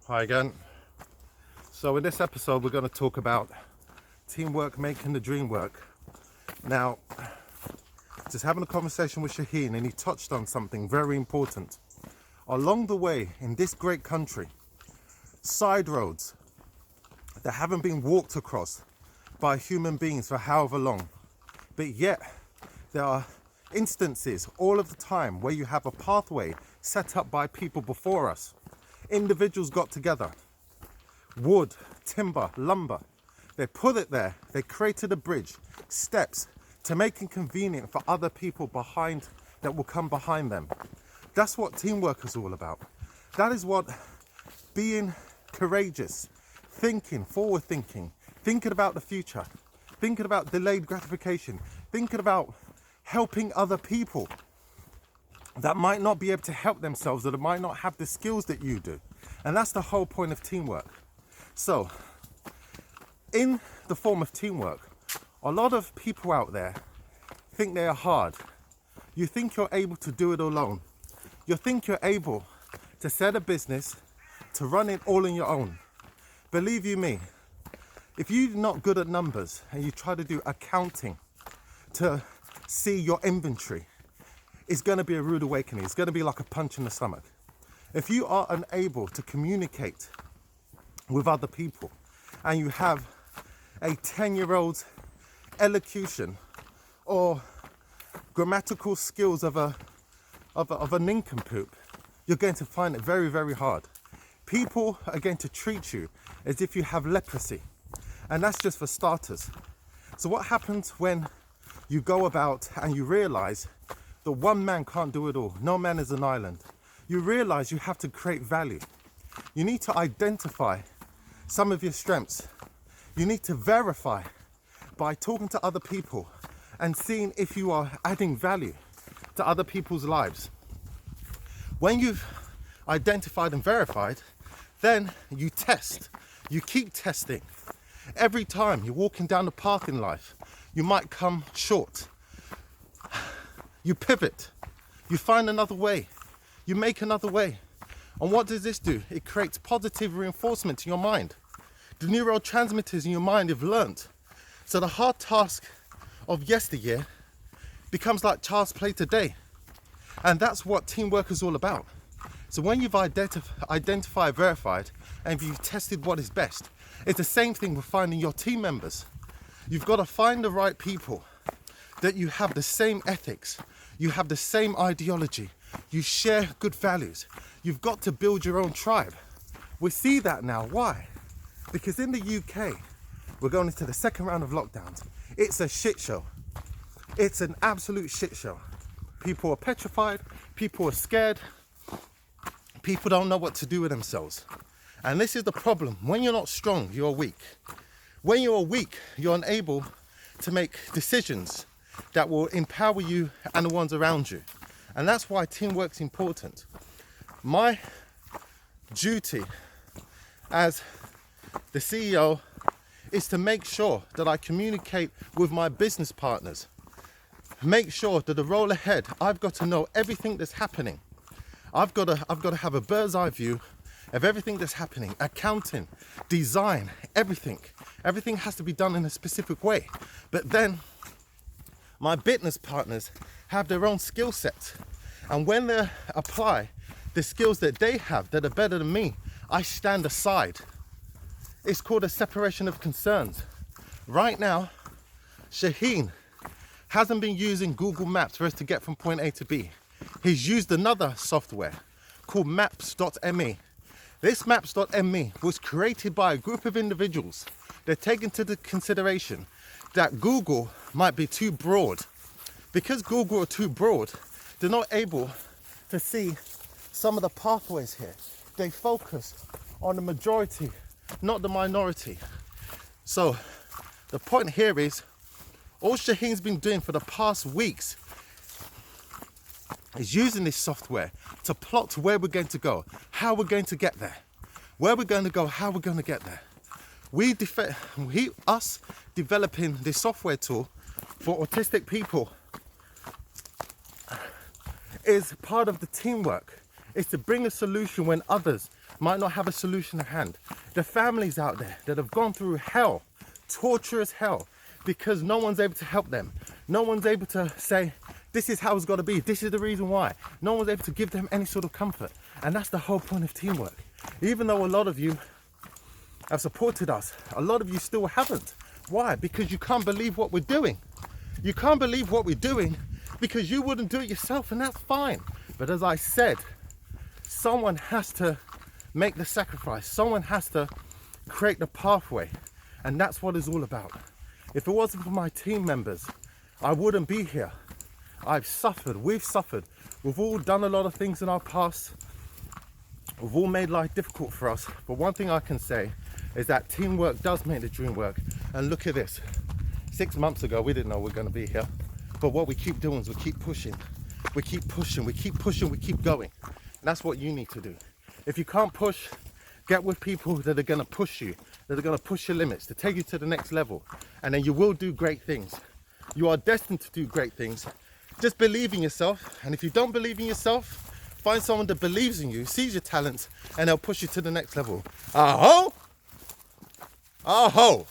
Hi again. So in this episode we're going to talk about teamwork making the dream work. Now, just having a conversation with Shaheen, and he touched on something very important. Along the way in this great country, side roads that haven't been walked across by human beings for however long, but yet there are instances all of the time where you have a pathway set up by people before us. Individuals got together, wood, timber, lumber, they put it there, they created a bridge, steps to make it convenient for other people behind that will come behind them. That's what teamwork is all about. That is what being courageous, thinking, forward thinking, thinking about the future, thinking about delayed gratification, thinking about helping other people that might not be able to help themselves, that might not have the skills that you do. And that's the whole point of teamwork. So, in the form of teamwork, a lot of people out there think they are hard. You think you're able to do it alone. You think you're able to set a business, to run it all on your own. Believe you me, if you're not good at numbers and you try to do accounting to see your inventory, it's going to be a rude awakening. It's going to be like a punch in the stomach. If you are unable to communicate with other people and you have a 10-year-old's elocution or grammatical skills of a nincompoop, you're going to find it very, very hard. People are going to treat you as if you have leprosy, and that's just for starters. So what happens when you go about and you realize that one man can't do it all? No man is an island. You realize you have to create value. You need to identify some of your strengths. You need to verify by talking to other people and seeing if you are adding value to other people's lives. When you've identified and verified, then you test. You keep testing. Every time you're walking down the path in life, you might come short. You pivot, you find another way, you make another way. And what does this do? It creates positive reinforcement in your mind. The neurotransmitters in your mind have learnt. So the hard task of yesteryear becomes like child's play today. And that's what teamwork is all about. So when you've identified, verified, and you've tested what is best, it's the same thing with finding your team members. You've got to find the right people that you have the same ethics, you have the same ideology, you share good values. You've got to build your own tribe. We see that now. Why? Because in the UK, we're going into the second round of lockdowns. It's a shit show. It's an absolute shit show. People are petrified, people are scared, people don't know what to do with themselves. And this is the problem. When you're not strong, you're weak. When you're weak, you're unable to make decisions that will empower you and the ones around you. And that's why teamwork's important. My duty as the CEO is to make sure that I communicate with my business partners. Make sure that the roll ahead, I've got to know everything that's happening. I've got to have a bird's eye view of everything that's happening. Accounting, design, everything. Everything has to be done in a specific way. But then my business partners have their own skill sets. And when they apply the skills that they have that are better than me, I stand aside. It's called a separation of concerns. Right now, Shaheen hasn't been using Google Maps for us to get from point A to B. He's used another software called Maps.me. This Maps.me was created by a group of individuals. They're taking into the consideration that Google might be too broad. Because Google are too broad, they're not able to see some of the pathways here. They focus on the majority, not the minority. So the point here is, all Shaheen's been doing for the past weeks is using this software to plot where we're going to go, how we're going to get there, where we're going to go, how we're going to get there. Us developing this software tool for autistic people is part of the teamwork. Is to bring a solution when others might not have a solution at hand. The families out there that have gone through hell, torturous hell, because no one's able to help them. No one's able to say, this is how it's got to be. This is the reason why. No one's able to give them any sort of comfort. And that's the whole point of teamwork. Even though a lot of you have supported us, a lot of you still haven't. Why? Because you can't believe what we're doing. You can't believe what we're doing because you wouldn't do it yourself, and that's fine. But as I said, someone has to make the sacrifice. Someone has to create the pathway. And that's what it's all about. If it wasn't for my team members, I wouldn't be here. I've suffered, we've suffered. We've all done a lot of things in our past. We've all made life difficult for us. But one thing I can say is that teamwork does make the dream work. And look at this. 6 months ago, we didn't know we were going to be here. But what we keep doing is we keep pushing. We keep pushing, we keep pushing, we keep going. And that's what you need to do. If you can't push, get with people that are going to push you, that are going to push your limits, to take you to the next level. And then you will do great things. You are destined to do great things. Just believe in yourself. And if you don't believe in yourself, find someone that believes in you, sees your talents, and they'll push you to the next level. Aho! Aho!